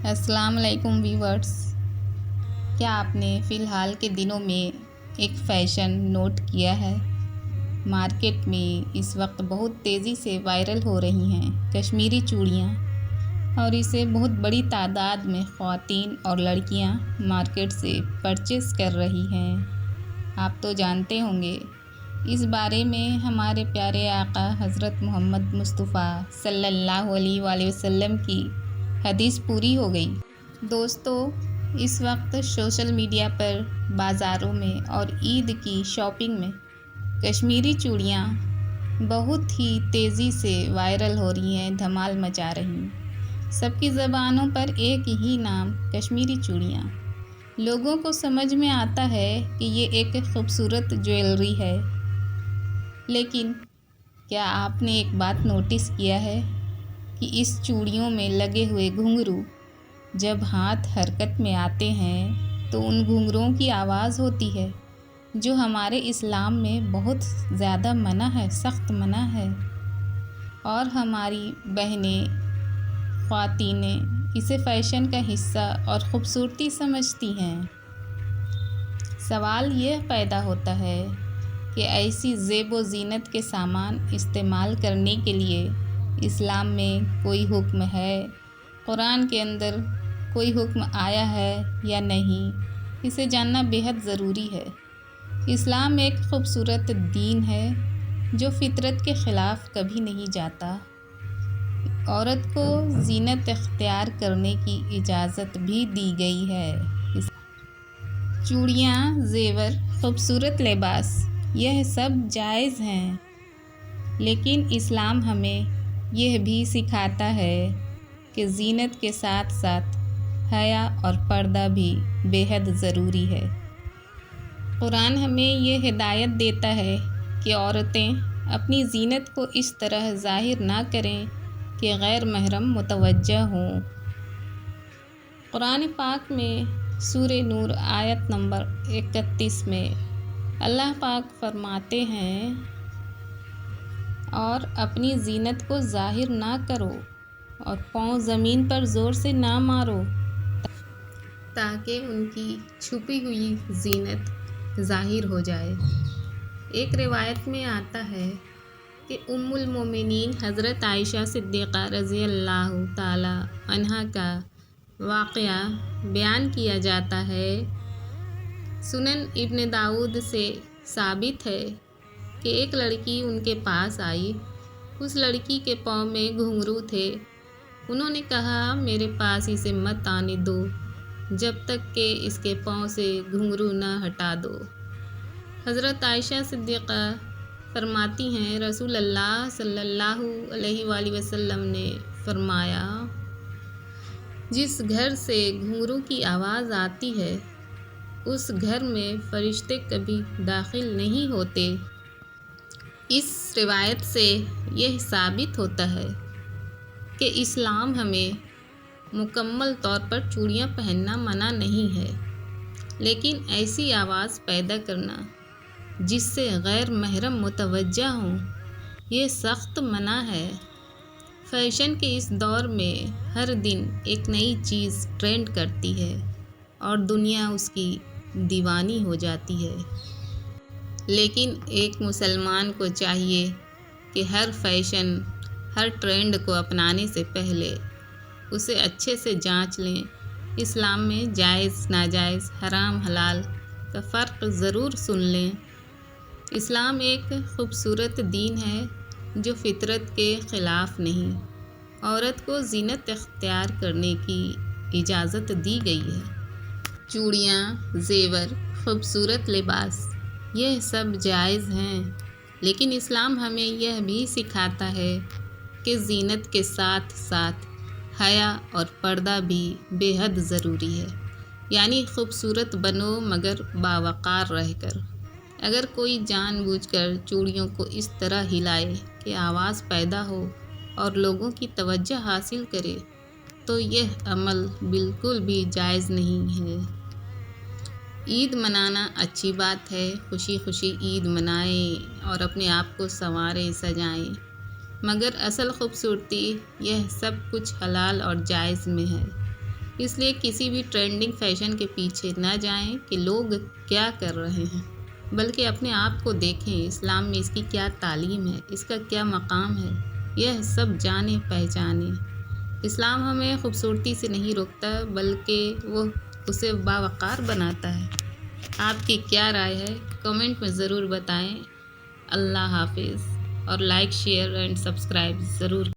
السلام علیکم ویورز، کیا آپ نے فی الحال کے دنوں میں ایک فیشن نوٹ کیا ہے؟ مارکیٹ میں اس وقت بہت تیزی سے وائرل ہو رہی ہیں کشمیری چوڑیاں، اور اسے بہت بڑی تعداد میں خواتین اور لڑکیاں مارکیٹ سے پرچیز کر رہی ہیں۔ آپ تو جانتے ہوں گے، اس بارے میں ہمارے پیارے آقا حضرت محمد مصطفیٰ صلی اللہ علیہ وآلہ وسلم کی حدیث پوری ہو گئی۔ دوستو، اس وقت سوشل میڈیا پر، بازاروں میں اور عید کی شاپنگ میں کشمیری چوڑیاں بہت ہی تیزی سے وائرل ہو رہی ہیں، دھمال مچا رہی ہیں۔ سب کی زبانوں پر ایک ہی نام کشمیری چوڑیاں۔ لوگوں کو سمجھ میں آتا ہے کہ یہ ایک خوبصورت جویلری ہے، لیکن کیا آپ نے ایک بات نوٹس کیا ہے کہ اس چوڑیوں میں لگے ہوئے گھنگرو جب ہاتھ حرکت میں آتے ہیں تو ان گھنگروں کی آواز ہوتی ہے، جو ہمارے اسلام میں بہت زیادہ منع ہے، سخت منع ہے، اور ہماری بہنیں، خواتینیں اسے فیشن کا حصہ اور خوبصورتی سمجھتی ہیں۔ سوال یہ پیدا ہوتا ہے کہ ایسی زیب و زینت کے سامان استعمال کرنے کے لیے اسلام میں کوئی حکم ہے؟ قرآن کے اندر کوئی حکم آیا ہے یا نہیں؟ اسے جاننا بیحد ضروری ہے۔ اسلام ایک خوبصورت دین ہے جو فطرت کے خلاف کبھی نہیں جاتا۔ عورت کو زینت اختیار کرنے کی اجازت بھی دی گئی ہے۔ چوڑیاں، زیور، خوبصورت لباس، یہ سب جائز ہیں، لیکن اسلام ہمیں یہ بھی سکھاتا ہے کہ زینت کے ساتھ ساتھ حیا اور پردہ بھی بے حد ضروری ہے۔ قرآن ہمیں یہ ہدایت دیتا ہے کہ عورتیں اپنی زینت کو اس طرح ظاہر نہ کریں کہ غیر محرم متوجہ ہوں۔ قرآن پاک میں سورہ نور آیت نمبر 31 میں اللہ پاک فرماتے ہیں، اور اپنی زینت کو ظاہر نہ کرو اور پاؤں زمین پر زور سے نہ مارو تاکہ ان کی چھپی ہوئی زینت ظاہر ہو جائے۔ ایک روایت میں آتا ہے کہ ام المومنین حضرت عائشہ صدیقہ رضی اللہ تعالی عنہا کا واقعہ بیان کیا جاتا ہے۔ سنن ابن داؤد سے ثابت ہے کہ ایک لڑکی ان کے پاس آئی۔ اس لڑکی کے پاؤں میں گھنگرو تھے۔ انہوں نے کہا، میرے پاس اسے مت آنے دو جب تک کہ اس کے پاؤں سے گھنگرو نہ ہٹا دو۔ حضرت عائشہ صدیقہ فرماتی ہیں، رسول اللہ صلی اللہ علیہ وآلہ وسلم نے فرمایا، جس گھر سے گھنگرو کی آواز آتی ہے اس گھر میں فرشتے کبھی داخل نہیں ہوتے۔ اس روایت سے یہ ثابت ہوتا ہے کہ اسلام ہمیں مکمل طور پر چوڑیاں پہننا منع نہیں ہے، لیکن ایسی آواز پیدا کرنا جس سے غیر محرم متوجہ ہوں، یہ سخت منع ہے۔ فیشن کے اس دور میں ہر دن ایک نئی چیز ٹرینڈ کرتی ہے اور دنیا اس کی دیوانی ہو جاتی ہے، لیکن ایک مسلمان کو چاہیے کہ ہر فیشن، ہر ٹرینڈ کو اپنانے سے پہلے اسے اچھے سے جانچ لیں۔ اسلام میں جائز، ناجائز، حرام، حلال کا فرق ضرور سن لیں۔ اسلام ایک خوبصورت دین ہے جو فطرت کے خلاف نہیں۔ عورت کو زینت اختیار کرنے کی اجازت دی گئی ہے۔ چوڑیاں، زیور، خوبصورت لباس، یہ سب جائز ہیں، لیکن اسلام ہمیں یہ بھی سکھاتا ہے کہ زینت کے ساتھ ساتھ حیا اور پردہ بھی بے حد ضروری ہے۔ یعنی خوبصورت بنو مگر باوقار رہ کر۔ اگر کوئی جان بوجھ کر چوڑیوں کو اس طرح ہلائے کہ آواز پیدا ہو اور لوگوں کی توجہ حاصل کرے تو یہ عمل بالکل بھی جائز نہیں ہے۔ عید منانا اچھی بات ہے، خوشی خوشی عید منائیں اور اپنے آپ کو سنواریں، سجائیں، مگر اصل خوبصورتی یہ سب کچھ حلال اور جائز میں ہے۔ اس لیے کسی بھی ٹرینڈنگ فیشن کے پیچھے نہ جائیں کہ لوگ کیا کر رہے ہیں، بلکہ اپنے آپ کو دیکھیں، اسلام میں اس کی کیا تعلیم ہے، اس کا کیا مقام ہے، یہ سب جانیں پہچانیں۔ اسلام ہمیں خوبصورتی سے نہیں روکتا بلکہ وہ اسے باوقار بناتا ہے۔ آپ کی کیا رائے ہے؟ کمنٹ میں ضرور بتائیں۔ اللہ حافظ، اور لائک، شیئر اینڈ سبسکرائب ضرور